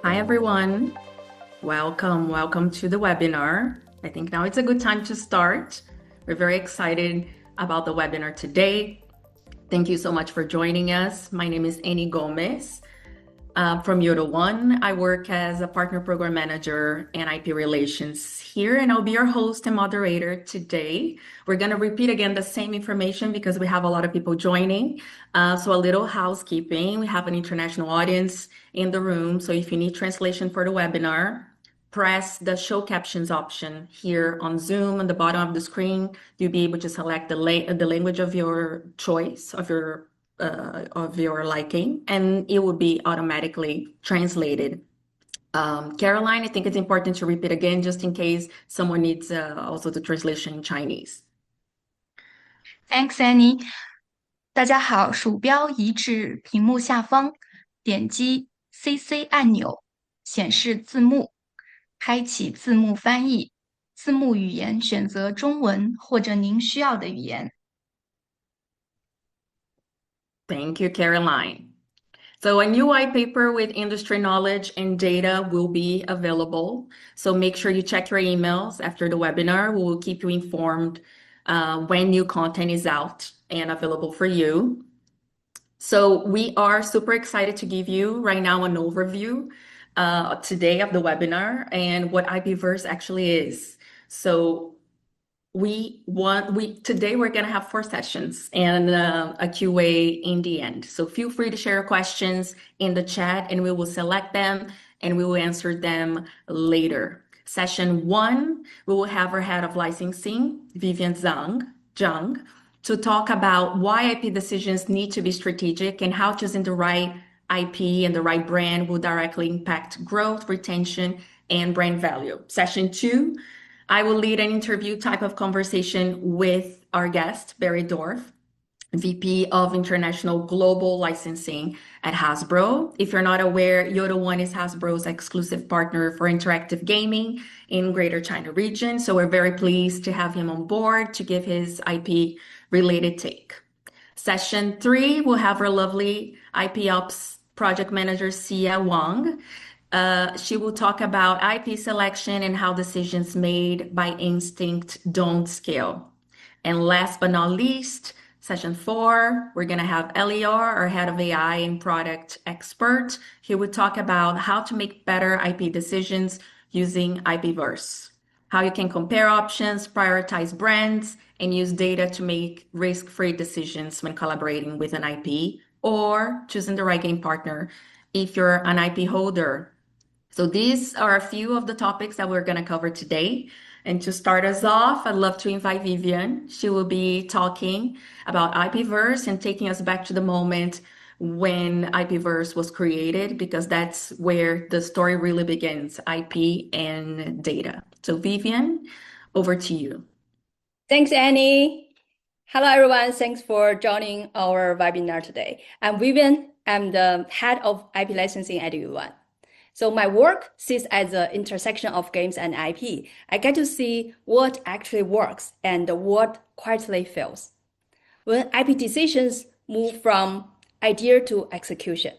Hi, everyone. Welcome to the webinar. I think now it's a good time to start. We're very excited about the webinar today. Thank you so much for joining us. My name is Annie Gomez from Yoda One. I work as a partner program manager and IP relations here, and I'll be your host and moderator today. We're going to repeat again the same information because we have a lot of people joining. So a little housekeeping. We have an international audience in the room. So if you need translation for the webinar, press the show captions option here on Zoom on the bottom of the screen. You'll be able to select the language of your choice, of your liking, and it will be automatically translated. Caroline, I think it's important to repeat again just in case someone needs also the translation in Chinese. Thanks, Annie. 大家好，鼠标移至屏幕下方，点击 CC 按钮，显示字幕，开启字幕翻译。字幕语言选择中文或者您需要的语言。Thank you, Caroline. So a new white paper with industry knowledge and data will be available. So make sure you check your emails after the webinar. We will keep you informed when new content is out and available for you. So we are super excited to give you right now an overview today of the webinar and what IPverse actually is. So today we're going to have 4 sessions and a QA in the end. So feel free to share your questions in the chat and we will select them and we will answer them later. Session 1, we will have our head of licensing, Vivian Zhang, to talk about why IP decisions need to be strategic and how choosing the right IP and the right brand will directly impact growth, retention, and brand value. Session 2, I will lead an interview type of conversation with our guest, Barry Dorff, VP of International Global Licensing at Hasbro. If you're not aware, Yoda One is Hasbro's exclusive partner for interactive gaming in Greater China region. So we're very pleased to have him on board to give his IP related take. Session 3, we'll have our lovely IP Ops project manager, Sia Wang. She will talk about IP selection and how decisions made by instinct don't scale. And last but not least, session 4, we're going to have Elior, our head of AI and product expert. He would talk about how to make better IP decisions using IPverse, how you can compare options, prioritize brands, and use data to make risk-free decisions when collaborating with an IP or choosing the right game partner if you're an IP holder. So these are a few of the topics that we're going to cover today. And to start us off, I'd love to invite Vivian. She will be talking about IPverse and taking us back to the moment when IPverse was created, because that's where the story really begins, IP and data. So Vivian, over to you. Thanks, Annie. Hello, everyone. Thanks for joining our webinar today. I'm Vivian. I'm the head of IP licensing at U1. So my work sits at the intersection of games and IP. I get to see what actually works and what quietly fails. When IP decisions move from idea to execution.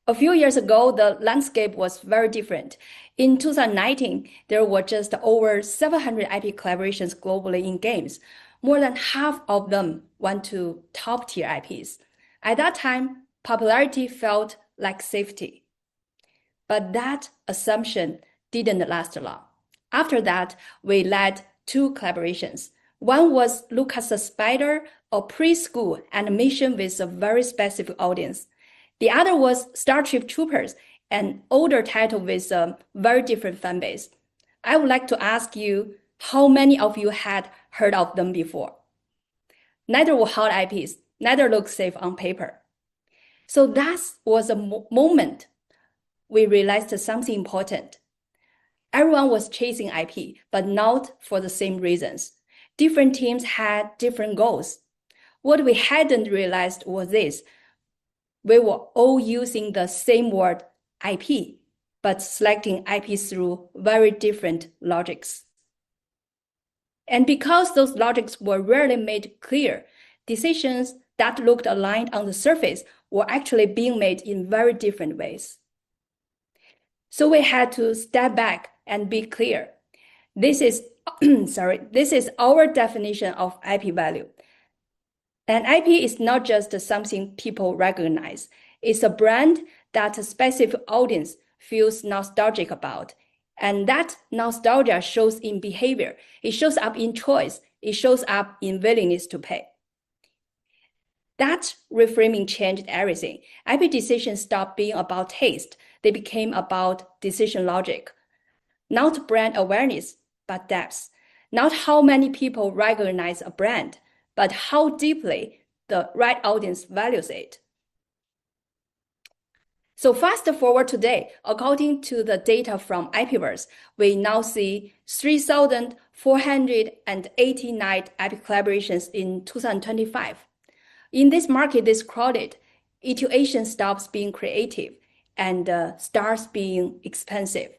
A few years ago, the landscape was very different. In 2019, there were just over 700 IP collaborations globally in games. More than half of them went to top-tier IPs. At that time, popularity felt like safety. But that assumption didn't last long. After that, we led 2 collaborations. One was Lucas the Spider, a preschool animation with a very specific audience. The other was Starship Troopers, an older title with a very different fan base. I would like to ask you, how many of you had heard of them before? Neither were hot IPs, neither looked safe on paper. So that was a moment we realized something important. Everyone was chasing IP, but not for the same reasons. Different teams had different goals. What we hadn't realized was this. We were all using the same word IP, but selecting IP through very different logics. And because those logics were rarely made clear, decisions that looked aligned on the surface were actually being made in very different ways. So we had to step back and be clear. This is this is our definition of IP value. And IP is not just something people recognize. It's a brand that a specific audience feels nostalgic about. And that nostalgia shows in behavior. It shows up in choice. It shows up in willingness to pay. That reframing changed everything. IP decisions stopped being about taste. They became about decision logic. Not brand awareness, but depth. Not how many people recognize a brand, but how deeply the right audience values it. So fast forward today, according to the data from IPverse, we now see 3,489 IP collaborations in 2025. In this market, this crowded, iteration stops being creative and starts being expensive.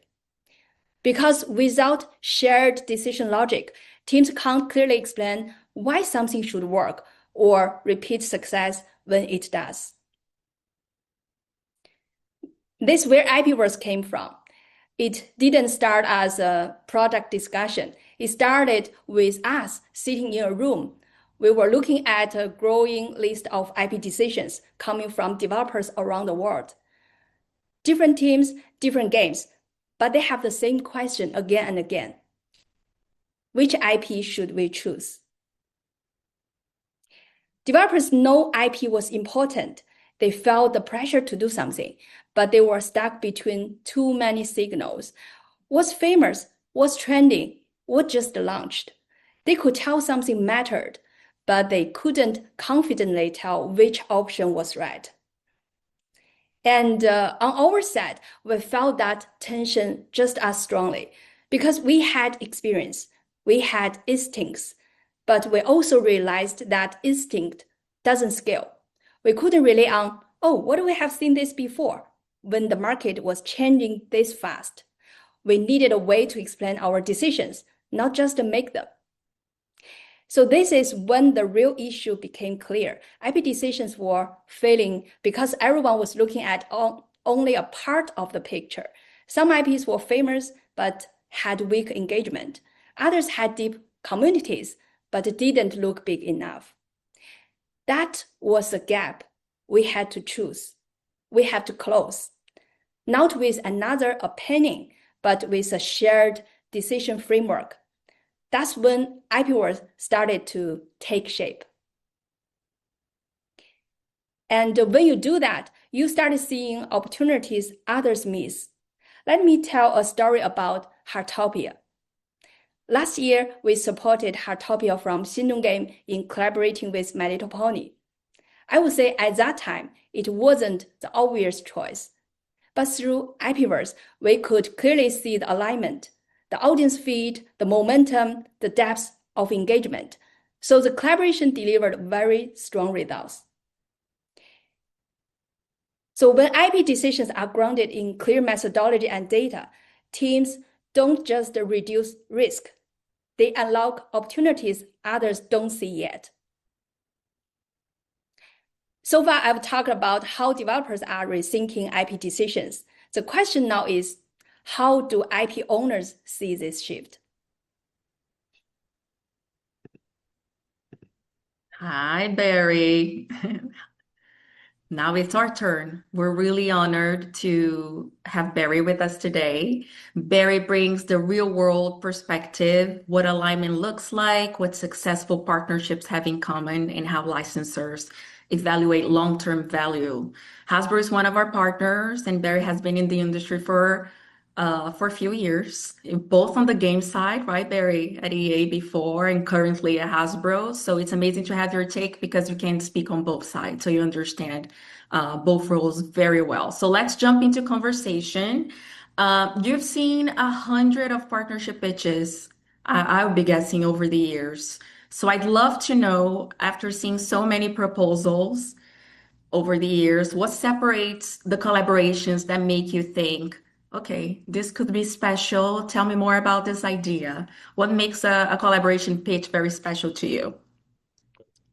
Because without shared decision logic, teams can't clearly explain why something should work or repeat success when it does. This is where IPverse came from. It didn't start as a product discussion. It started with us sitting in a room. We were looking at a growing list of IP decisions coming from developers around the world. Different teams, different games, but they have the same question again and again. Which IP should we choose? Developers know IP was important. They felt the pressure to do something, but they were stuck between too many signals. What's famous? What's trending? What just launched? They could tell something mattered, but they couldn't confidently tell which option was right. And on our side, we felt that tension just as strongly because we had experience, we had instincts, but we also realized that instinct doesn't scale. We couldn't rely on, oh, what do we have seen this before? When the market was changing this fast, we needed a way to explain our decisions, not just to make them. So this is when the real issue became clear. IP decisions were failing because everyone was looking at only a part of the picture. Some IPs were famous but had weak engagement. Others had deep communities but didn't look big enough. That was the gap we had to choose. We had to close, not with another opinion, but with a shared decision framework. That's when IPworld started to take shape. And when you do that, you start seeing opportunities others miss. Let me tell a story about Heartopia. Last year, we supported Heartopia from Xindong Game in collaborating with My Little Pony. I would say at that time, it wasn't the obvious choice. But through IPverse, we could clearly see the alignment, the audience feed, the momentum, the depth of engagement. So the collaboration delivered very strong results. So when IP decisions are grounded in clear methodology and data, teams don't just reduce risk, they unlock opportunities others don't see yet. So far, I've talked about how developers are rethinking IP decisions. The question now is, how do IP owners see this shift? Hi, Barry. Now it's our turn. We're really honored to have Barry with us today. Barry brings the real world perspective, what alignment looks like, what successful partnerships have in common, and how licensors evaluate long-term value. Hasbro is one of our partners, and Barry has been in the industry for a few years, both on the game side, right, Barry, at EA before and currently at Hasbro. So it's amazing to have your take because you can speak on both sides, so you understand both roles very well. So let's jump into conversation. You've seen 100 of partnership pitches, I would be guessing, over the years. So I'd love to know, after seeing so many proposals over the years, what separates the collaborations that make you think, okay, this could be special. Tell me more about this idea. What makes a collaboration pitch very special to you?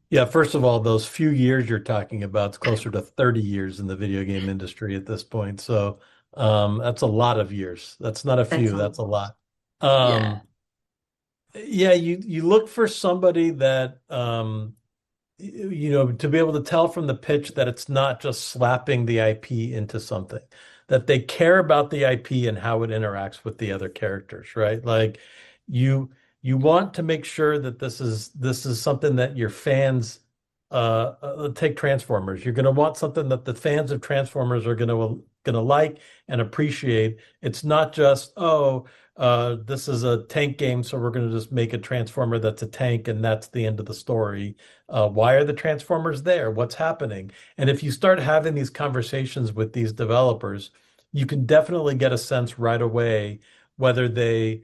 Yeah, first of all, those few years you're talking about, it's closer to 30 years in the video game industry at this point. So That's a lot of years. That's not a That's few, all. that's a lot. Yeah. Um, yeah, you look for somebody that to be able to tell from the pitch that it's not just slapping the IP into something, that they care about the IP and how it interacts with the other characters, right? Like you you want to make sure that this is something that your fans take Transformers. You're going to want something that the fans of Transformers are going to like and appreciate. It's not just, oh, this is a tank game, so we're going to just make a Transformer that's a tank and that's the end of the story. Why are the Transformers there? What's happening? And if you start having these conversations with these developers, you can definitely get a sense right away whether they've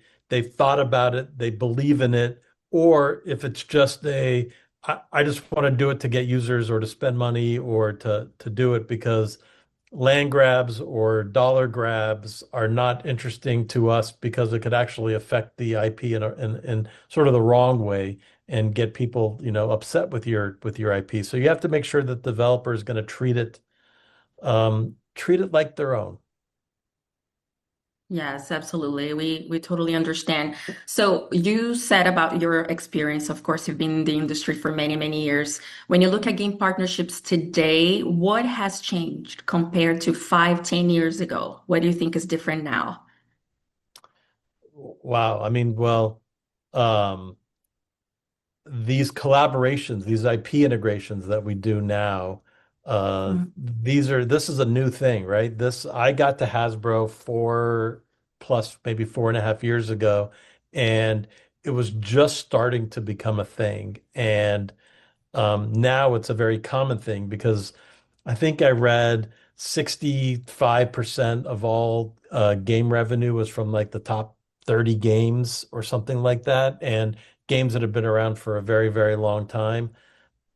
thought about it, they believe in it, or if it's just I just want to do it to get users or to spend money or to do it because land grabs or dollar grabs are not interesting to us because it could actually affect the IP in sort of the wrong way and get people, upset with your IP. So you have to make sure that the developer is going to treat it like their own. Yes, absolutely. We totally understand. So you said about your experience, of course, you've been in the industry for many, many years. When you look at game partnerships today, what has changed compared to 5, 10 years ago? What do you think is different now? Wow. I mean, well, um, these collaborations, these IP integrations that we do now, this is a new thing, right? I got to Hasbro 4 plus maybe 4.5 years ago, and it was just starting to become a thing. And now it's a very common thing because I think I read 65% of all game revenue was from like the top 30 games or something like that, and games that have been around for a very, very long time.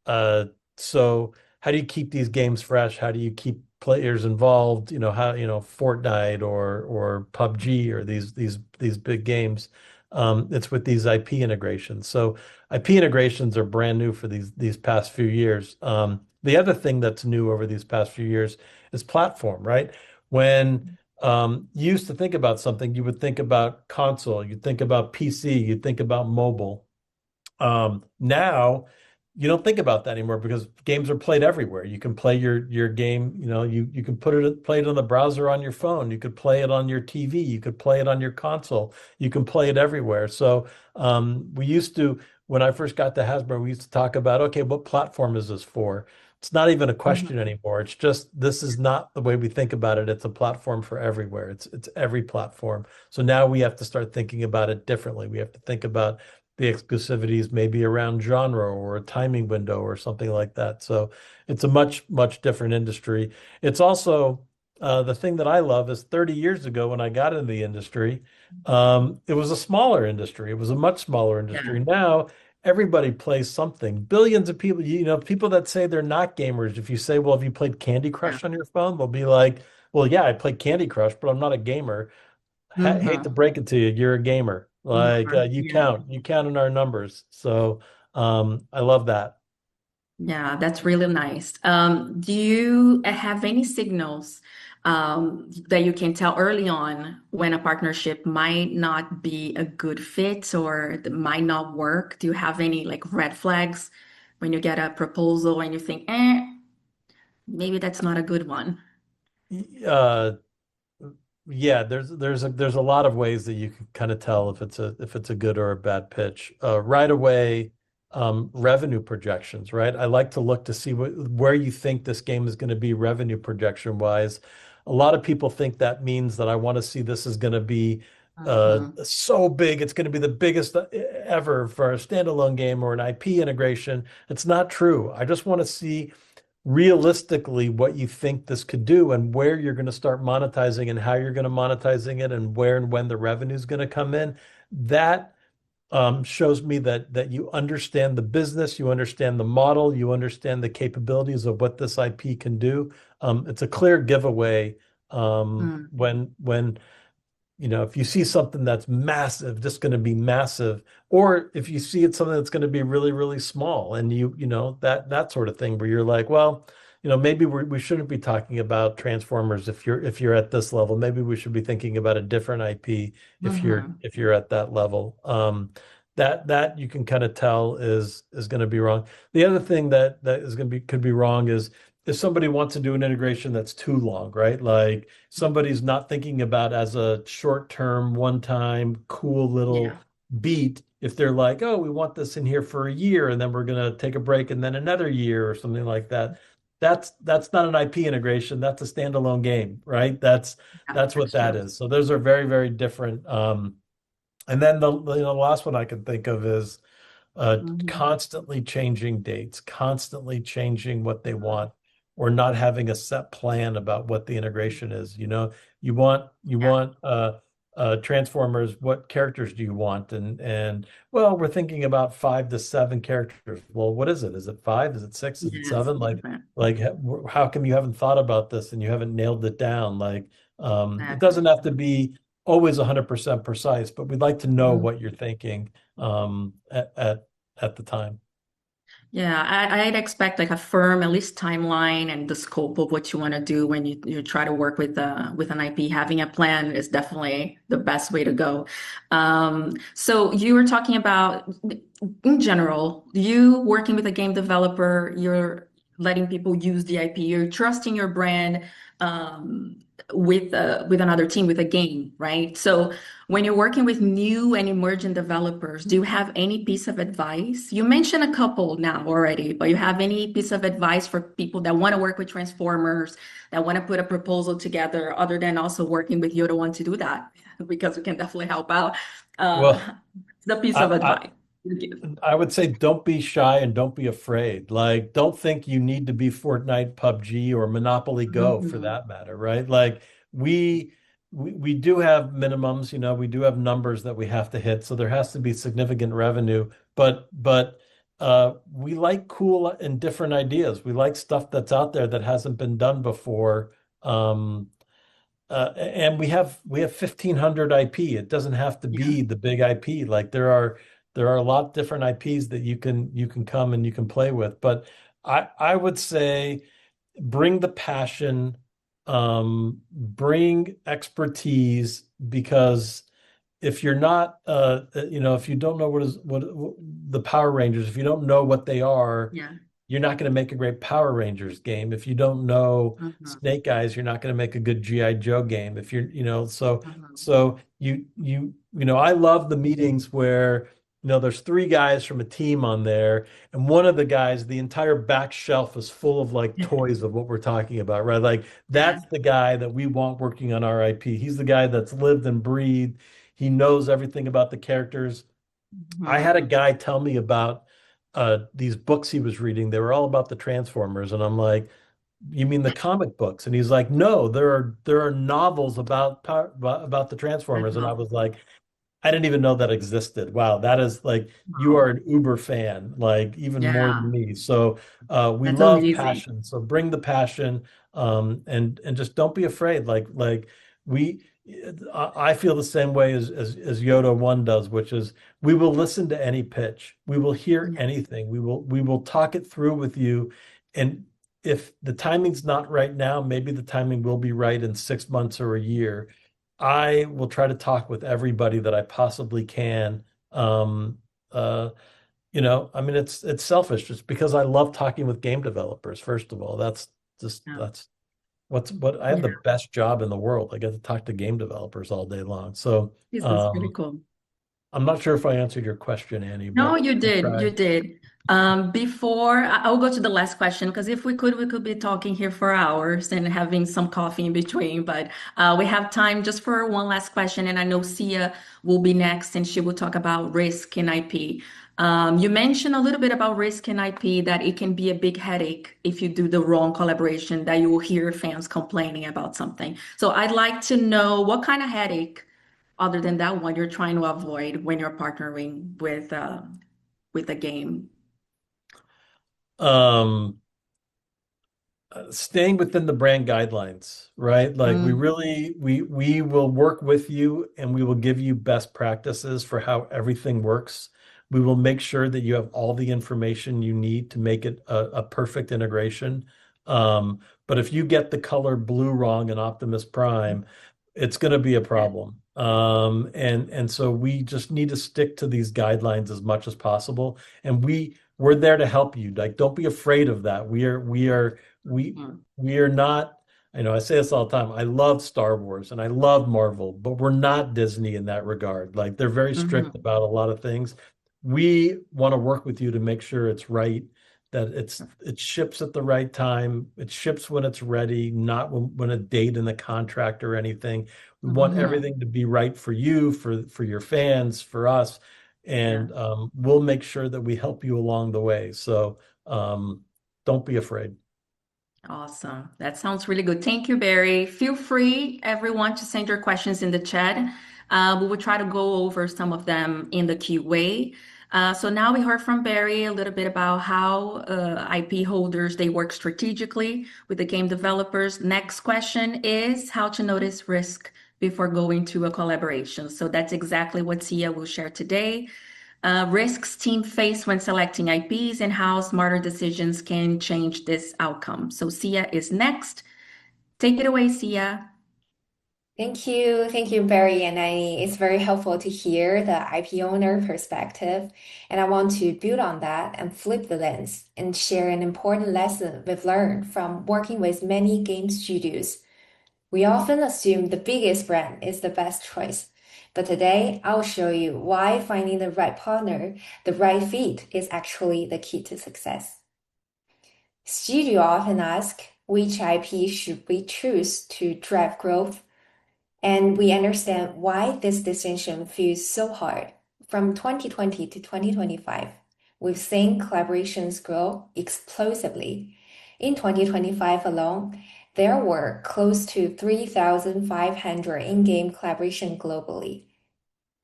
Uh, so how do you keep these games fresh? How do you keep players involved? Fortnite or PUBG or these big games. It's with these IP integrations. So IP integrations are brand new for these past few years. The other thing that's new over these past few years is platform, right? When you used to think about something, you would think about console, you'd think about PC, you'd think about mobile. Now you don't think about that anymore because games are played everywhere. You can play your game, you can play it on the browser on your phone. You could play it on your TV. You could play it on your console. You can play it everywhere. So we used to, when I first got to Hasbro, we used to talk about, okay, what platform is this for? It's not even a question Mhm. anymore. It's just this is not the way we think about it. It's a platform for everywhere. It's every platform. So now we have to start thinking about it differently. We have to think about the exclusivities maybe around genre or a timing window or something like that. So it's a much, much different industry. It's also the thing that I love is 30 years ago when I got into the industry, it was a smaller industry. It was a much smaller industry. Yeah. Now everybody plays something. Billions of people, people that say they're not gamers. If you say, well, have you played Candy Yeah. Crush on your phone? They'll be like, well, yeah, I played Candy Crush, but I'm not a gamer. Hate to Hmm. break it to you, you're a gamer. You Like are. you Yeah. count, you count in our numbers. So I love that. Yeah, that's really nice. Do you have any signals that you can tell early on when a partnership might not be a good fit or that might not work? Do you have any like red flags when you get a proposal and you think, maybe that's not a good one? Uh, Yeah, there's a lot of ways that you can kind of tell if it's a good or a bad pitch. Right away, revenue projections, right? I like to look to see where you think this game is going to be revenue projection wise. A lot of people think that means that I want to see this is going to be Mhm. so big, it's going to be the biggest ever for a standalone game or an IP integration. It's not true. I just want to see realistically what you think this could do and where you're going to start monetizing and how you're going to monetizing it and where and when the revenue is going to come in. That shows me that you understand the business, you understand the model, you understand the capabilities of what this IP can do. It's a clear giveaway Mm. when if you see something that's massive, just going to be massive, or if you see it's something that's going to be really, really small, and that sort of thing, where you're like, well, maybe we shouldn't be talking about Transformers if you're at this level. Maybe we should be thinking about a different IP Hmm. if you're at that level. That you can kind of tell is going to be wrong. The other thing that is going to be could be wrong is if somebody wants to do an integration that's too long, right? Like somebody's not thinking about as a short-term, one-time, cool little Yeah. beat. If they're like, oh, we want this in here for a year and then we're going to take a break and then another year or something like that. That's not an IP integration. That's a standalone game, right? Yeah, That's what that's that true. is. So those are very, very different. And then the last one I can think of is Hmm. constantly changing dates, constantly changing what they want, or not having a set plan about what the integration is. You Yeah. want Transformers. What characters do you want? And well, we're thinking about 5 to 7 characters. Well, what is it? Is it five? Is it six? Is it Yes, seven? different. How come you haven't thought about this and you haven't nailed it down? It doesn't Exactly. have to be always 100% precise, but we'd like to know Mhm. what you're thinking at the time. Yeah, I'd expect like a firm, at least timeline and the scope of what you want to do when you try to work with an IP. Having a plan is definitely the best way to go. So you were talking about in general, you working with a game developer, you're letting people use the IP, you're trusting your brand um, with another team, with a game, right? So when you're working with new and emerging developers, do you have any piece of advice? You mentioned a couple now already, but you have any piece of advice for people that want to work with Transformers, that want to put a proposal together, other than also working with you to want to do that? Because we can definitely help out. Uh, Well, the piece of I, advice you give. I would say don't be shy and don't be afraid. Like, don't think you need to be Fortnite, PUBG, or Monopoly Go for Mhm. that matter, right? Like, we we do have minimums, we do have numbers that we have to hit, so there has to be significant revenue. But we like cool and different ideas. We like stuff that's out there that hasn't been done before. Um, and we have 1,500 IP. It doesn't have to Yeah. be the big IP. Like there are a lot of different IPs that you can come and you can play with. But I would say bring the passion, bring expertise, because if you're not if you don't know what the Power Rangers, if you don't know what they are, Yeah. you're not going to make a great Power Rangers game. If you don't know Mhm. Snake Eyes, you're not going to make a good GI Joe game. If so Mhm. so I love the meetings where there's 3 guys from a team on there, and one of the guys, the entire back shelf is full of like toys of what we're talking about, right? Like Yeah. that's the guy that we want working on our IP. He's the guy that's lived and breathed. He knows everything about the characters. I had Mhm. a guy tell me about these books he was reading. They were all about the Transformers, and I'm like, "You mean the comic books?" And he's like, "No, there are novels about the Transformers." And I Uh-huh. was like, I didn't even know that existed. Wow, that is like you are Wow. an Uber fan, like even more than Yeah. me. So we That's love amazing. passion. So bring the passion, and just don't be afraid. Like we, I feel the same way as Yoda One does, which is we will listen to any pitch. We will hear Yeah. anything. We will talk it through with you, and if the timing's not right now, maybe the timing will be right in 6 months or a year. I will try to talk with everybody that I possibly can. Um, uh, I mean, it's selfish just because I love talking with game developers. First of all, Yeah. that's what I have the Yeah. best job in the world. I get to talk to game developers all day long. So This is really cool. I'm not sure if I answered your question, Annie, No, but you I did. You tried. did. Before I'll go to the last question because if we could be talking here for hours and having some coffee in between. But we have time just for one last question, and I know Sia will be next, and she will talk about risk in IP. You mentioned a little bit about risk in IP that it can be a big headache if you do the wrong collaboration, that you will hear fans complaining about something. So I'd like to know what kind of headache other than that one you're trying to avoid when you're partnering with a game. Um, Staying within the brand guidelines, right? Like we Mm, really we will work with you and we will give you best practices for how everything works. We will make sure that you have all the information you need to make it a perfect integration. But if you get the color blue wrong in Optimus Prime, it's going to be a problem. And so we just need to stick to these guidelines as much as possible. And we're there to help you. Like, don't be afraid of that. We Mhm. we are not, I say this all the time. I love Star Wars and I love Marvel, but we're not Disney in that regard. Like, they're very strict Mhm. about a lot of things. We want to work with you to make sure it's right, that it ships at the right time, it ships when it's ready, not when a date in the contract or anything. We want Mhm. everything to be right for you, for your fans, for us, Yeah. and we'll make sure that we help you along the way. So don't be afraid. Awesome. That sounds really good. Thank you, Barry. Feel free, everyone, to send your questions in the chat. We will try to go over some of them in the QA. So now we heard from Barry a little bit about how IP holders they work strategically with the game developers. Next question is how to notice risk before going to a collaboration. So that's exactly what Sia will share today. Risks team face when selecting IPs and how smarter decisions can change this outcome. So Sia is next. Take it away, Sia. Thank you. Thank you, Barry and Annie. It's very helpful to hear the IP owner perspective. And I want to build on that and flip the lens and share an important lesson we've learned from working with many game studios. We often assume the biggest brand is the best choice. But today, I'll show you why finding the right partner, the right fit, is actually the key to success. Studio often ask, which IP should we choose to drive growth? And we understand why this decision feels so hard. From 2020 to 2025, we've seen collaborations grow explosively. In 2025 alone, there were close to 3,500 in-game collaboration globally.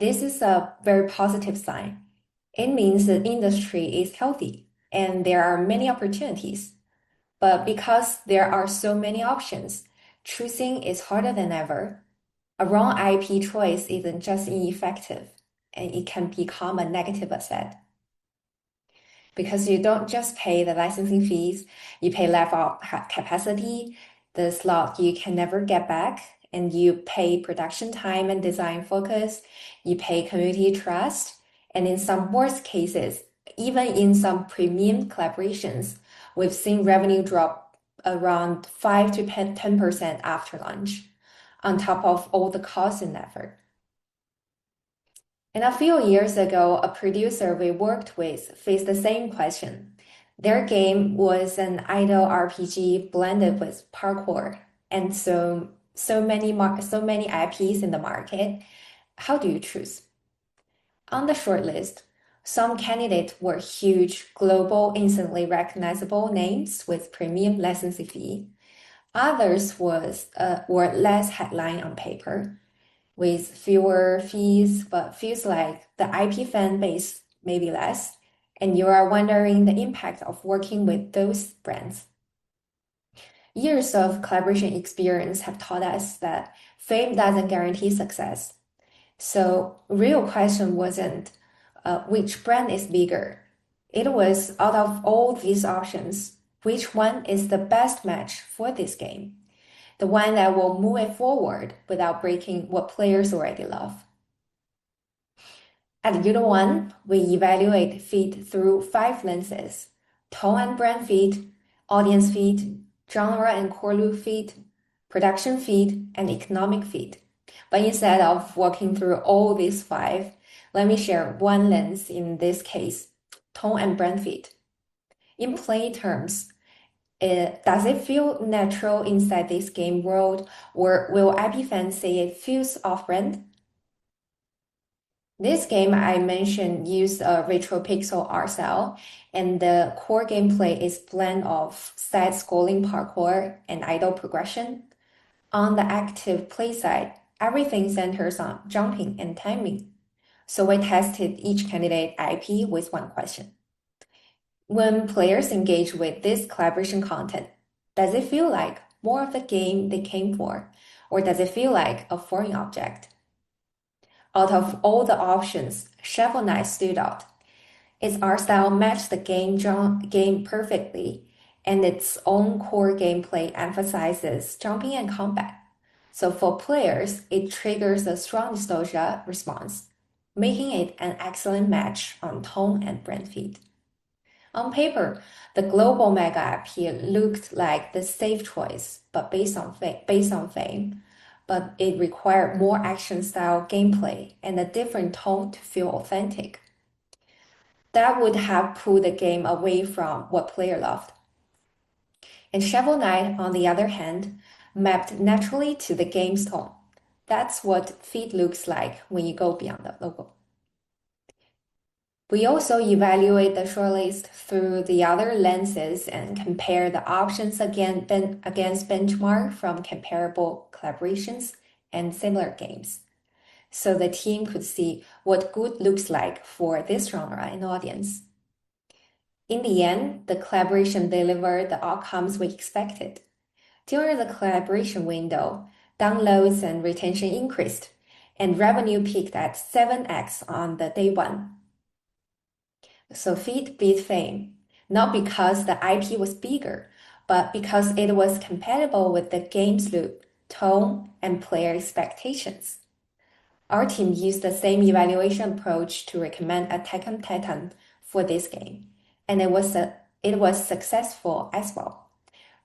This is a very positive sign. It means the industry is healthy and there are many opportunities. But because there are so many options, choosing is harder than ever. A wrong IP choice isn't just ineffective, and it can become a negative asset. Because you don't just pay the licensing fees, you pay level capacity, the slot you can never get back, and you pay production time and design focus, you pay community trust, and in some worst cases, even in some premium collaborations, we've seen revenue drop around 5 to 10% after launch, on top of all the cost and effort. And a few years ago, a producer we worked with faced the same question. Their game was an idle RPG blended with parkour, and so many IPs in the market. How do you choose? On the shortlist, some candidates were huge, global, instantly recognizable names with premium licensing fee. Others were less headline on paper with fewer fees, but feels like the IP fan base may be less, and you are wondering the impact of working with those brands. Years of collaboration experience have taught us that fame doesn't guarantee success. So, real question wasn't which brand is bigger. It was out of all these options, which one is the best match for this game? The one that will move it forward without breaking what players already love. At Unit 1, we evaluate fit through 5 lenses: tone and brand fit, audience fit, genre and core loop fit, production fit, and economic fit. But instead of walking through all these 5, let me share one lens in this case: tone and brand fit. In plain terms, does it feel natural inside this game world, or will IP fans say it feels off-brand? This game I mentioned used a retro pixel art style, and the core gameplay is blend of side-scrolling parkour and idle progression. On the active play side, everything centers on jumping and timing. So we tested each candidate IP with one question. When players engage with this collaboration content, does it feel like more of the game they came for, or does it feel like a foreign object? Out of all the options, Shovel Knight stood out. Its art style matched the game perfectly, and its own core gameplay emphasizes jumping and combat. So for players, it triggers a strong nostalgia response, making it an excellent match on tone and brand feed. On paper, the global mega IP looked like the safe choice, but based on fame, but it required more action-style gameplay and a different tone to feel authentic. That would have pulled the game away from what player loved. And Shovel Knight, on the other hand, mapped naturally to the game's tone. That's what feed looks like when you go beyond the logo. We also evaluate the shortlist through the other lenses and compare the options against benchmark from comparable collaborations and similar games. So the team could see what good looks like for this genre and audience. In the end, the collaboration delivered the outcomes we expected. During the collaboration window, downloads and retention increased, and revenue peaked at 7x on the day one. So feed beat fame, not because the IP was bigger, but because it was compatible with the game's loop, tone, and player expectations. Our team used the same evaluation approach to recommend Attack on Titan for this game, and it was successful as well.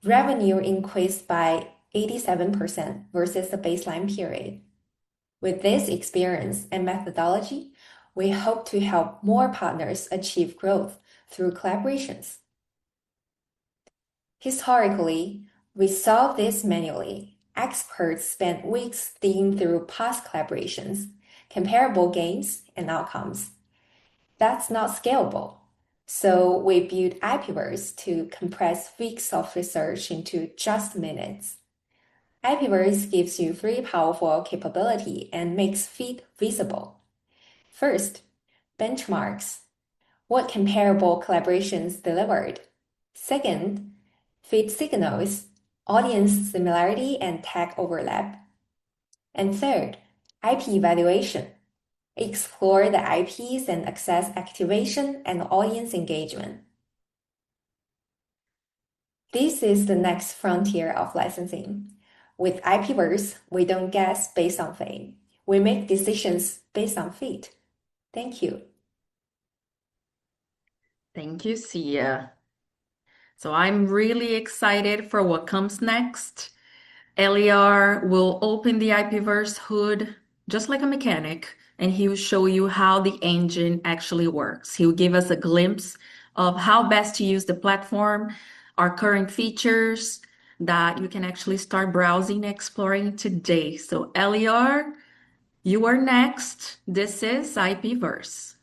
Revenue increased by 87% versus the baseline period. With this experience and methodology, we hope to help more partners achieve growth through collaborations. Historically, we solved this manually. Experts spent weeks digging through past collaborations, comparable games, and outcomes. That's not scalable. So we built IPverse to compress weeks of research into just minutes. IPverse gives you three powerful capabilities and makes feed visible. First, benchmarks. What comparable collaborations delivered? Second, feed signals, audience similarity and tag overlap. And third, IP evaluation. Explore the IPs and access activation and audience engagement. This is the next frontier of licensing. With IPverse, we don't guess based on fame. We make decisions based on feed. Thank you. Thank you, Sia. So I'm really excited for what comes next. LER will open the IPverse hood just like a mechanic, and he will show you how the engine actually works. He will give us a glimpse of how best to use the platform, our current features that you can actually start browsing and exploring today. So LER, you are next. This is IPverse.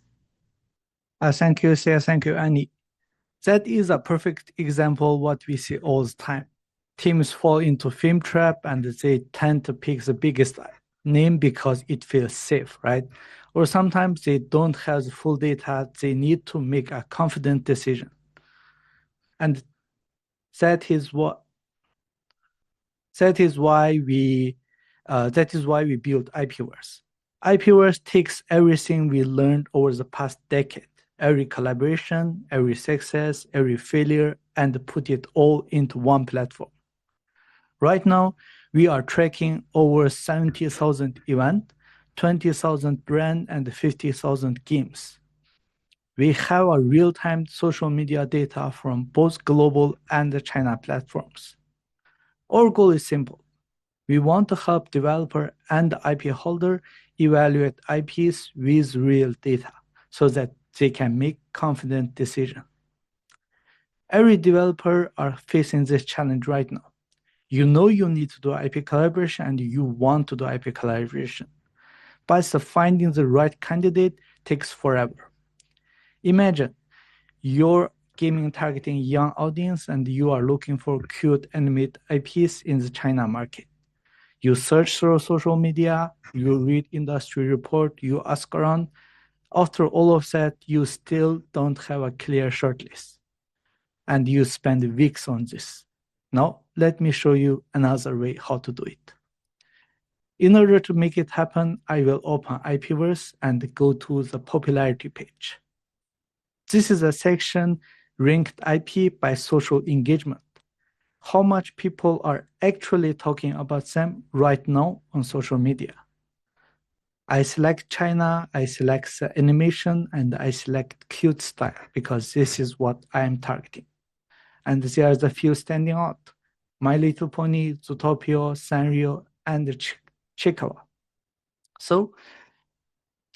Thank you, Sia. Thank you, Annie. That is a perfect example of what we see all the time. Teams fall into film trap and they tend to pick the biggest name because it feels safe, right? Or sometimes they don't have the full data. They need to make a confident decision. And that is why we built IPverse. IPverse takes everything we learned over the past decade, every collaboration, every success, every failure, and put it all into one platform. Right now, we are tracking over 70,000 events, 20,000 brands, and 50,000 games. We have a real-time social media data from both global and China platforms. Our goal is simple. We want to help developer and IP holder evaluate IPs with real data so that they can make confident decisions. Every developer are facing this challenge right now. You know you need to do IP collaboration and you want to do IP collaboration, but finding the right candidate takes forever. Imagine you're gaming targeting young audience and you are looking for cute animated IPs in the China market. You search through social media, you read industry report, you ask around. After all of that, you still don't have a clear shortlist. And you spend weeks on this. Now, let me show you another way how to do it. In order to make it happen, I will open IPverse and go to the popularity page. This is a section ranked IP by social engagement. How much people are actually talking about them right now on social media. I select China, I select animation, and I select cute style because this is what I am targeting. And there's a few standing out. My Little Pony, Zootopia, Sanrio, and Chikawa. So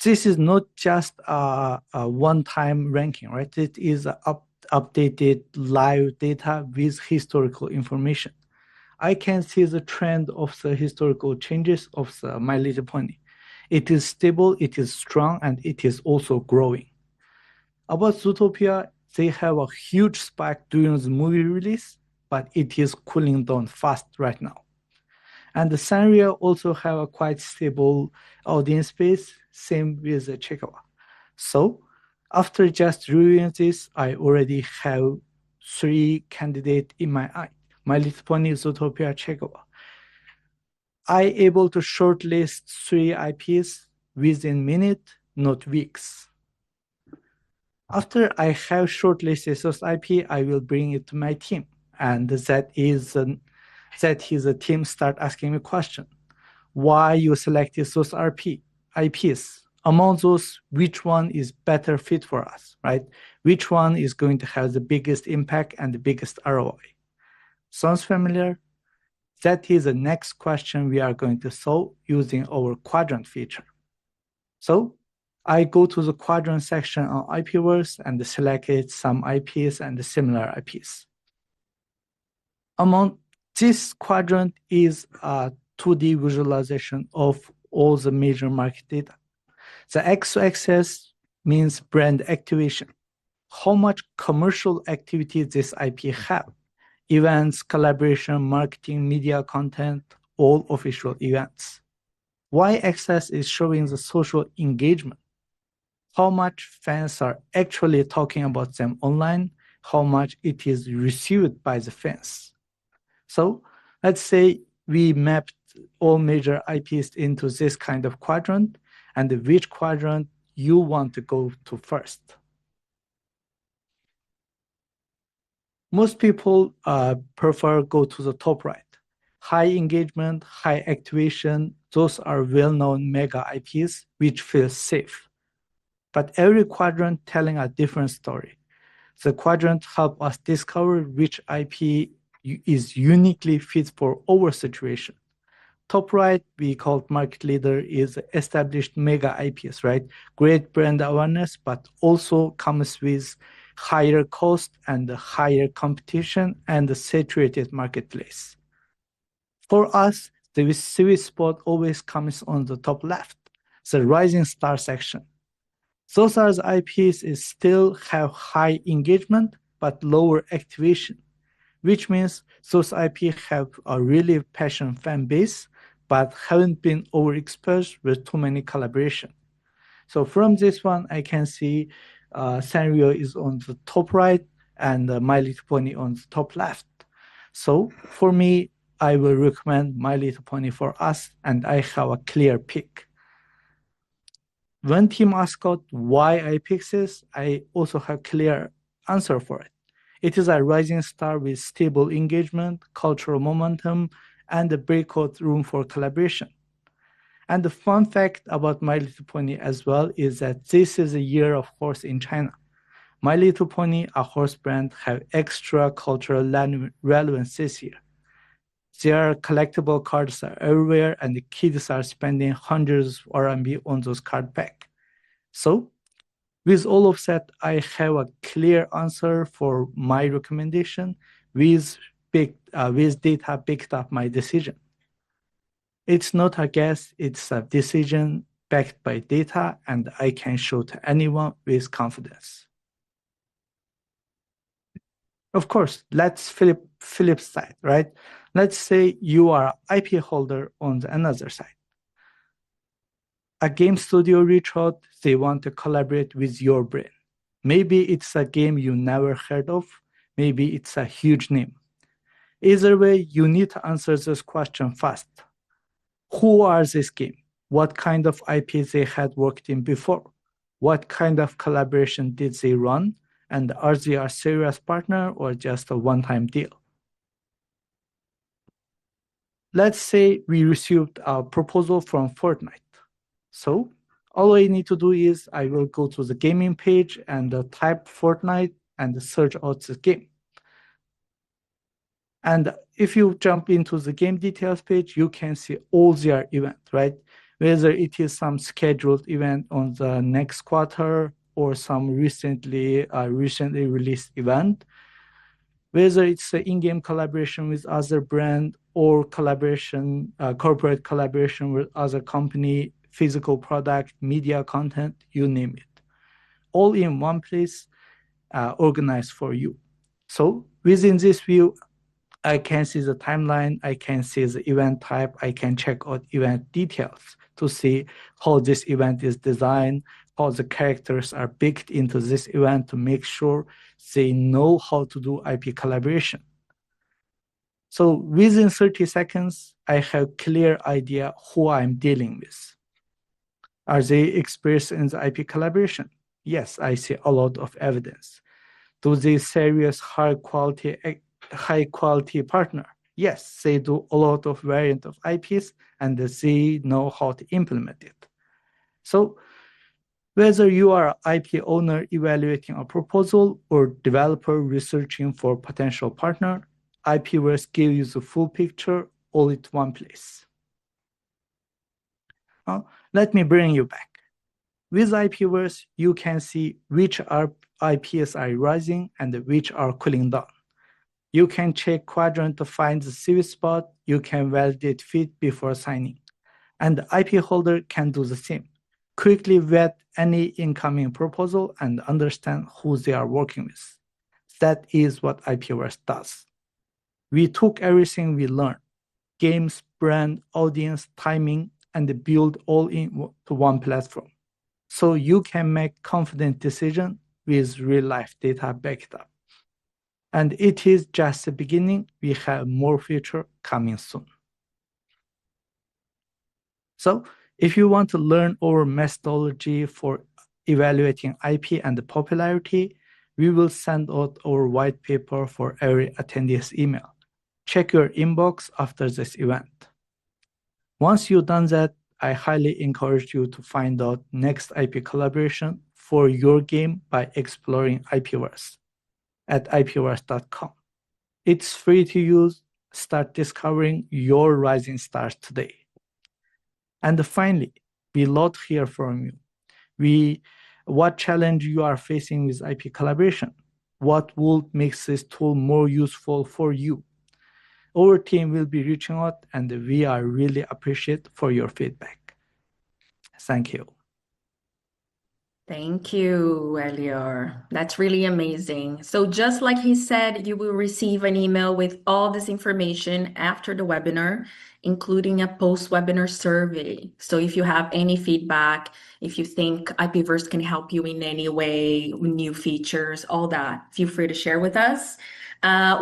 this is not just a one-time ranking, right? It is updated live data with historical information. I can see the trend of the historical changes of the My Little Pony. It is stable, it is strong, and it is also growing. About Zootopia, they have a huge spike during the movie release, but it is cooling down fast right now. And the Sanrio also have a quite stable audience base, same with the Chikawa. So after just reviewing this, I already have 3 candidates in my eye. My Little Pony, Zootopia, Chikawa. I able to shortlist 3 IPs within minutes, not weeks. After I have shortlisted those IP, I will bring it to my team, and that is the team start asking me question: why you selected those IPs? Among those, which one is better fit for us, right? Which one is going to have the biggest impact and the biggest ROI? Sounds familiar? That is the next question we are going to solve using our quadrant feature. So I go to the quadrant section on IPverse and select some IPs and similar IPs. Among this quadrant is a 2D visualization of all the major market data. The x-axis means brand activation. How much commercial activity this IP have? Events, collaboration, marketing, media content, all official events. Y-axis is showing the social engagement. How much fans are actually talking about them online, how much it is received by the fans. So let's say we mapped all major IPs into this kind of quadrant, and which quadrant you want to go to first. Most people prefer go to the top right. High engagement, high activation, those are well-known mega IPs which feel safe. But every quadrant telling a different story. The quadrant help us discover which IP is uniquely fit for our situation. Top right, we call market leader, is established mega IPs, right? Great brand awareness, but also comes with higher cost and higher competition and a saturated marketplace. For us, the sweet spot always comes on the top left, the rising star section. Those are the IPs that still have high engagement but lower activation, which means those IP have a really passionate fan base but haven't been overexposed with too many collaboration. So from this one, I can see Sanrio is on the top right and My Little Pony on the top left. So for me, I will recommend My Little Pony for us, and I have a clear pick. When team asks out why I pick this, I also have clear answer for it. It is a rising star with stable engagement, cultural momentum, and a breakout room for collaboration. And the fun fact about My Little Pony as well is that this is a year of horse in China. My Little Pony, a horse brand, have extra cultural relevance this year. Their collectible cards are everywhere, and the kids are spending hundreds of RMB on those card packs. So, with all of that, I have a clear answer for my recommendation with data backed up my decision. It's not a guess, it's a decision backed by data, and I can show to anyone with confidence. Of course, let's flip side, right? Let's say you are an IP holder on the another side. A game studio reach out, they want to collaborate with your brand. Maybe it's a game you never heard of, maybe it's a huge name. Either way, you need to answer this question fast. Who are this game? What kind of IP they had worked in before? What kind of collaboration did they run? And are they a serious partner or just a one-time deal? Let's say we received a proposal from Fortnite. So all I need to do is I will go to the gaming page and type Fortnite and search out the game. And if you jump into the game details page, you can see all their events, right? Whether it is some scheduled event on the next quarter or some recently released event, whether it's an in-game collaboration with other brand or corporate collaboration with other company, physical product, media content, you name it. All in one place, organized for you. So within this view, I can see the timeline, I can see the event type, I can check out event details to see how this event is designed, how the characters are baked into this event to make sure they know how to do IP collaboration. So within 30 seconds, I have clear idea who I'm dealing with. Are they experts in the IP collaboration? Yes, I see a lot of evidence. Do they serious high quality partner? Yes, they do a lot of variant of IPs and they know how to implement it. So whether you are an IP owner evaluating a proposal or developer researching for potential partner, IPverse gives you the full picture all at one place. Now, let me bring you back. With IPverse, you can see which IPs are rising and which are cooling down. You can check quadrant to find the sweet spot. You can validate fit before signing. And the IP holder can do the same. Quickly vet any incoming proposal and understand who they are working with. That is what IPverse does. We took everything we learned, games, brand, audience, timing, and build all into one platform. So you can make confident decisions with real-life data backed up. And it is just the beginning. We have more features coming soon. So if you want to learn our methodology for evaluating IP and the popularity, we will send out our white paper for every attendee's email. Check your inbox after this event. Once you've done that, I highly encourage you to find out next IP collaboration for your game by exploring IPverse at ipverse.com. It's free to use. Start discovering your rising stars today. And finally, we love to hear from you. What challenge you are facing with IP collaboration? What would make this tool more useful for you? Our team will be reaching out, and we are really appreciate for your feedback. Thank you. Thank you, Elior. That's really amazing. So just like he said, you will receive an email with all this information after the webinar, including a post-webinar survey. So if you have any feedback, if you think IPverse can help you in any way, new features, all that, feel free to share with us.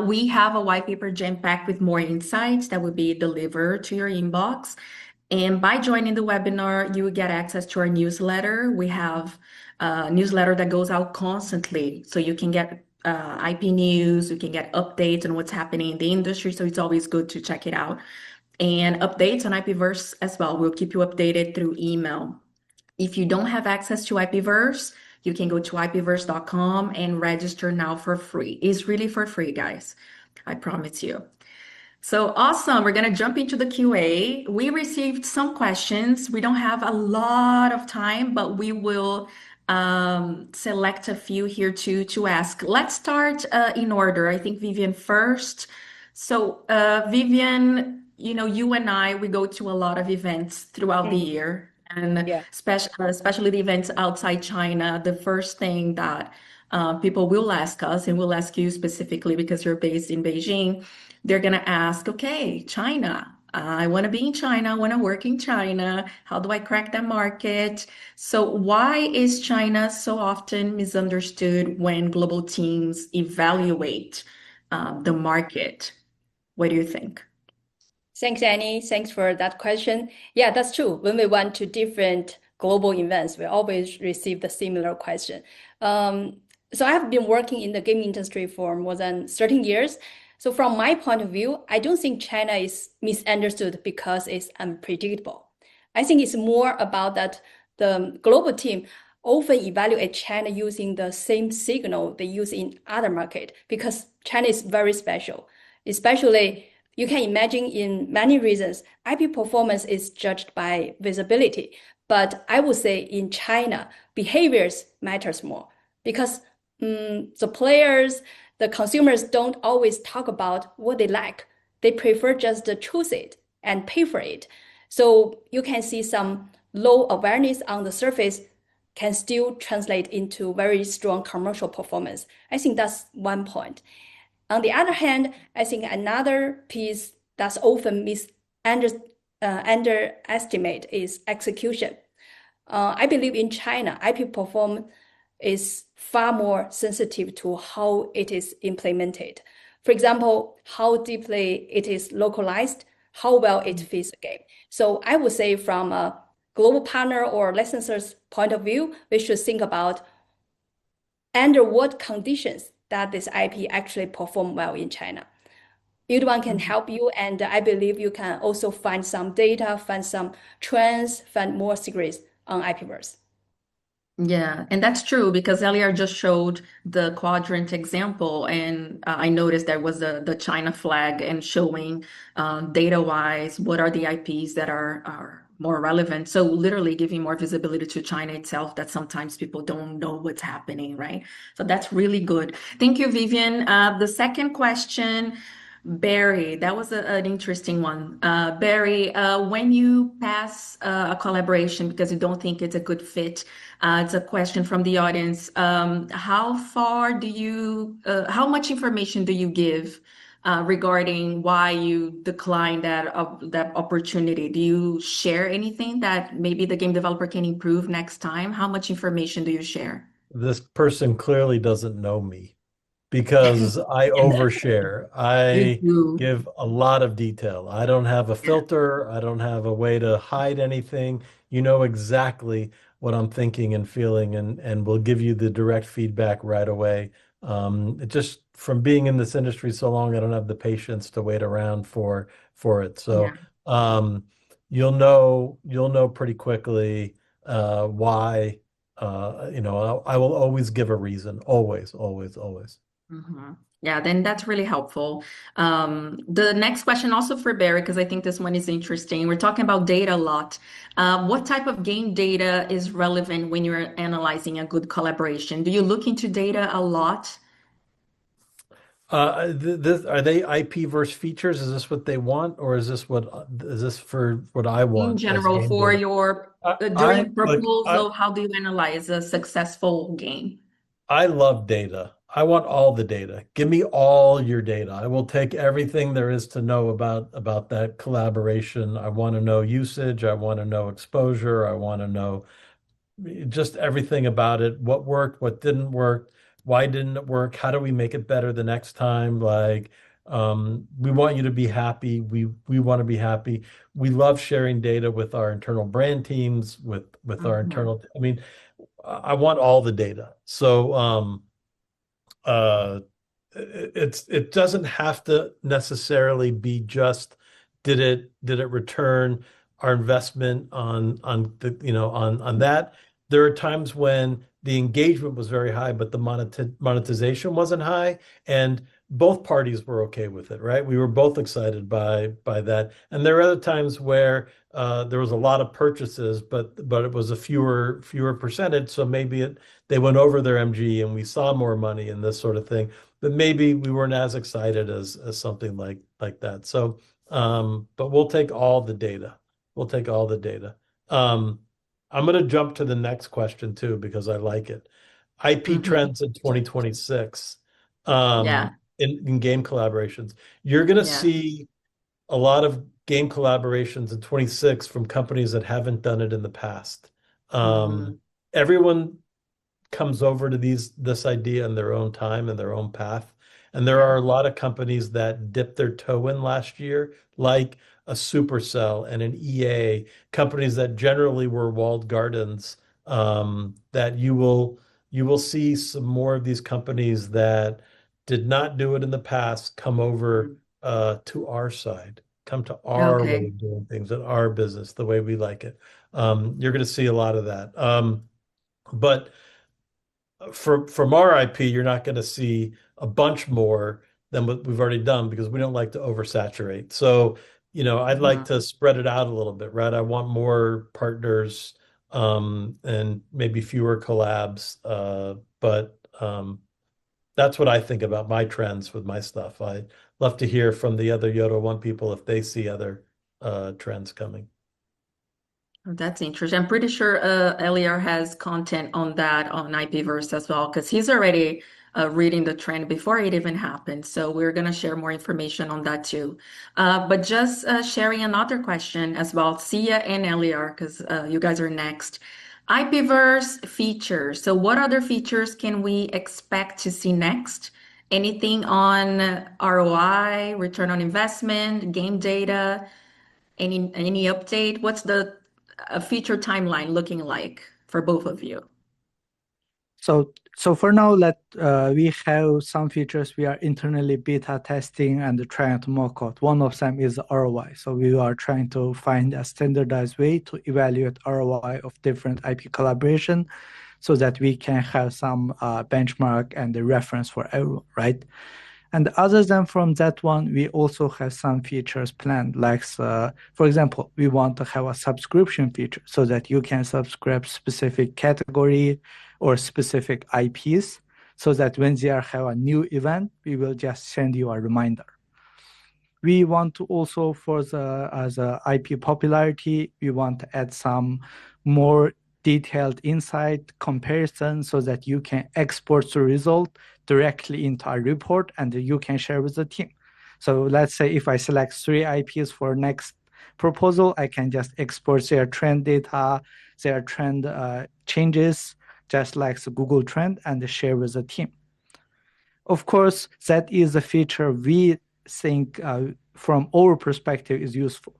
We have a white paper jam-packed with more insights that will be delivered to your inbox. And by joining the webinar, you will get access to our newsletter. We have a newsletter that goes out constantly. So you can get IP news, you can get updates on what's happening in the industry. So it's always good to check it out. And updates on IPverse as well. We'll keep you updated through email. If you don't have access to IPverse, you can go to ipverse.com and register now for free. It's really for free, guys. I promise you. So awesome. We're going to jump into the QA. We received some questions. We don't have a lot of time, but we will select a few here to ask. Let's start in order. I think Vivian first. So Vivian, you and I, we go to a lot of events throughout the year, and Yeah. especially the events outside China. The first thing that people will ask us, and we'll ask you specifically because you're based in Beijing, they're going to ask, okay, China. I want to be in China. I want to work in China. How do I crack that market? So why is China so often misunderstood when global teams evaluate the market? What do you think? Thanks, Annie. Thanks for that question. Yeah, that's true. When we went to different global events, we always receive the similar question. So I have been working in the game industry for more than 13 years. So from my point of view, I don't think China is misunderstood because it's unpredictable. I think it's more about that the global team often evaluate China using the same signal they use in other market because China is very special. Especially, you can imagine in many reasons, IP performance is judged by visibility. But I would say in China, behaviors matters more because the players, the consumers don't always talk about what they like. They prefer just to choose it and pay for it. So you can see some low awareness on the surface can still translate into very strong commercial performance. I think that's one point. On the other hand, I think another piece that's often underestimate is execution. I believe in China, IP performance is far more sensitive to how it is implemented. For example, how deeply it is localized, how well it fits the game. So I would say from a global partner or licenser's point of view, we should think about under what conditions that this IP actually perform well in China. Yuduan can Mhm. help you, and I believe you can also find some data, find some trends, find more secrets on IPverse. Yeah, and that's true because Elia just showed the quadrant example, and I noticed there was the China flag and showing data-wise what are the IPs that are more relevant. So literally giving more visibility to China itself that sometimes people don't know what's happening, right? So that's really good. Thank you, Vivian. The second question, Barry, that was an interesting one. Barry, when you pass a collaboration because you don't think it's a good fit, it's a question from the audience. How much information do you give regarding why you declined that opportunity? Do you share anything that maybe the game developer can improve next time? How much information do you share? This person clearly doesn't know me because I overshare. You I do. give a lot of detail. I don't have a Yeah. filter. I don't have a way to hide anything. You know exactly what I'm thinking and feeling, and will give you the direct feedback right away. It just from being in this industry so long, I don't have the patience to wait around for it. Yeah. So you'll know pretty quickly why. I will always give a reason. Always, always, always. hmm Yeah, then that's really helpful. The next question also for Barry, because I think this one is interesting. We're talking about data a lot. What type of game data is relevant when you're analyzing a good collaboration? Do you look into data a lot Are they IP versus features? Is this what they want, or is this for what I in want as general game for data? your during I a like proposal? How do you analyze a successful game? I love data. I want all the data. Give me all your data. I will take everything there is to know about that collaboration. I want to know usage. I want to know exposure. I want to know just everything about it. What worked, what didn't work, why didn't it work? How do we make it better the next time? Like, we want you to be happy. We want to be happy. We love sharing data with our internal brand teams, with our Mhm. internal. I mean, I want all the data. So, uh, it doesn't have to necessarily be just did it return our investment on the on that. There are times when the engagement was very high, but the monetization wasn't high, and both parties were okay with it, right? We were both excited by that. And there are other times where there was a lot of purchases, but it was a fewer percentage, so maybe they went over their MG and we saw more money and this sort of thing, but maybe we weren't as excited as something like that. So, but we'll take all the data. We'll take all the data. Um, I'm going to jump to the next question too because I like it. IP Mhm. trends in 2026, Yeah, in game collaborations. You're going to yeah. see a lot of game collaborations in 26 from companies that haven't done it in the past. hmm Everyone comes over to this idea in their own time and their own path. And there Yeah. are a lot of companies that dipped their toe in last year, like a Supercell and an EA, companies that generally were walled gardens, that you will see some more of these companies that did not do it in the past come over to our side, come to our way Okay. of doing things in our business, the way we like it. You're going to see a lot of that. But from our IP, you're not going to see a bunch more than what we've already done because we don't like to oversaturate. So, I'd like to spread it out a little bit, right? I want more partners and maybe fewer collabs. But that's what I think about my trends with my stuff. I'd love to hear from the other Yoda One people if they see other trends coming. Oh, that's interesting. I'm pretty sure Eliar has content on that on IPverse as well, because he's already reading the trend before it even happened. So we're going to share more information on that too. But just sharing another question as well, Sia and Eliar, because you guys are next. IPverse features. So what other features can we expect to see next? Anything on ROI, return on investment, game data? Any update? What's the feature timeline looking like for both of you? So for now, we have some features we are internally beta testing and trying to mock out. One of them is ROI. So we are trying to find a standardized way to evaluate ROI of different IP collaboration, so that we can have some benchmark and a reference for everyone, right? And other than from that one, we also have some features planned. Like, for example, we want to have a subscription feature so that you can subscribe specific category or specific IPs, so that when they have a new event, we will just send you a reminder. We want to also, as a IP popularity, we want to add some more detailed insight comparison so that you can export the result directly into a report and you can share with the team. So let's say if I select 3 IPs for next proposal, I can just export their trend data, their trend changes, just like the Google Trend, and share with the team. Of course, that is a feature we think from our perspective is useful.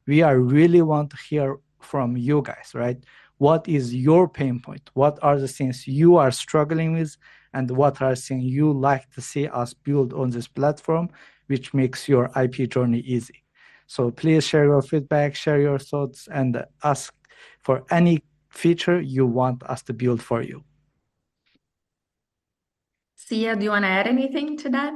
We are really want to hear from you guys, right? What is your pain point? What are the things you are struggling with? And what are things you like to see us build on this platform, which makes your IP journey easy? So please share your feedback, share your thoughts, and ask for any feature you want us to build for you. Sia, do you want to add anything to that?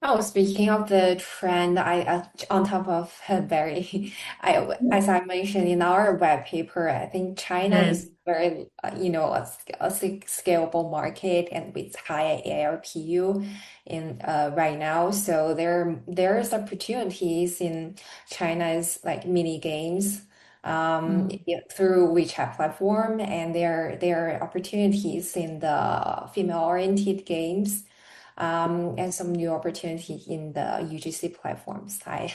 Oh, speaking of the trend, on top of very, as I mentioned in our white paper, I think China Yes. is very, a scalable market and with high ARPU in right now. So there's opportunities in China's like mini games Mm. through WeChat platform, and there are opportunities in the female-oriented games and some new opportunity in the UGC platforms. I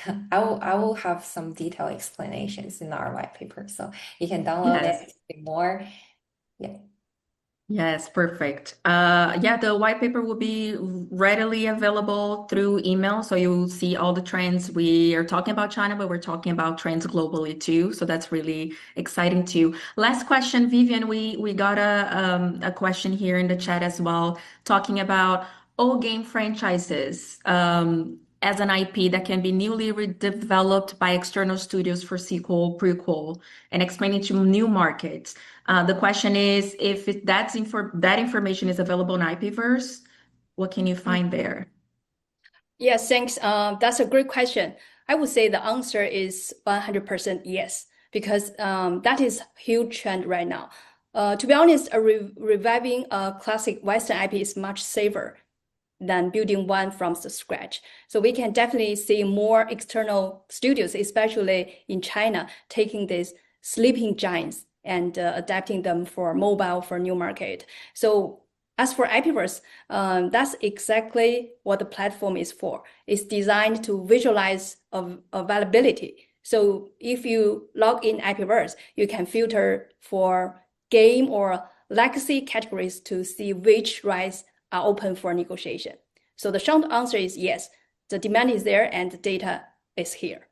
will have some detailed explanations in our white paper, so you can download Yes. it to more. Yeah. Yes, perfect. Yeah, the white paper will be readily available through email. So you'll see all the trends. We are talking about China, but we're talking about trends globally too. So that's really exciting too. Last question, Vivian, we got a question here in the chat as well, talking about old game franchises as an IP that can be newly redeveloped by external studios for sequel, prequel, and expanding to new markets. The question is, if that information is available in IPverse, what can you find there? Yes, thanks. That's a great question. I would say the answer is 100% yes, because that is huge trend right now. To be honest, reviving a classic Western IP is much safer than building one from the scratch. So we can definitely see more external studios, especially in China, taking these sleeping giants and adapting them for mobile, for new market. So as for IPverse, that's exactly what the platform is for. It's designed to visualize availability. So if you log in IPverse, you can filter for game or legacy categories to see which rights are open for negotiation. So the short answer is yes, the demand is there and the data is here.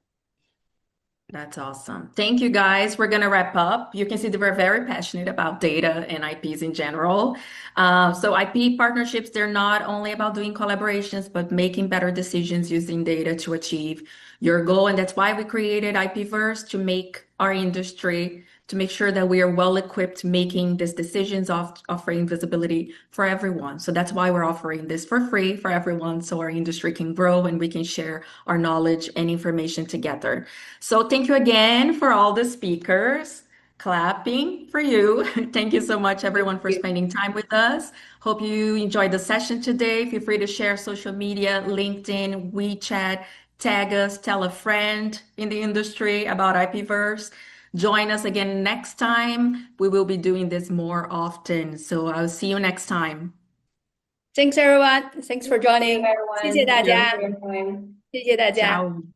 That's awesome. Thank you, guys. We're going to wrap up. You can see that we're very passionate about data and IPs in general. So IP partnerships, they're not only about doing collaborations, but making better decisions using data to achieve your goal. And that's why we created IPverse to make our industry, to make sure that we are well equipped making these decisions of offering visibility for everyone. So that's why we're offering this for free for everyone so our industry can grow and we can share our knowledge and information together. So thank you again for all the speakers. Clapping for you. Thank you so much, everyone, for spending time with us. Hope you enjoyed the session today. Feel free to share social media, LinkedIn, WeChat, tag us, tell a friend in the industry about IPverse. Join us again next time. We will be doing this more often. So I'll see you next time. Thanks everyone. Thanks for Thank you, joining. 谢谢 everyone. 大 Thank you 家，for your time. 谢谢大家。Ciao.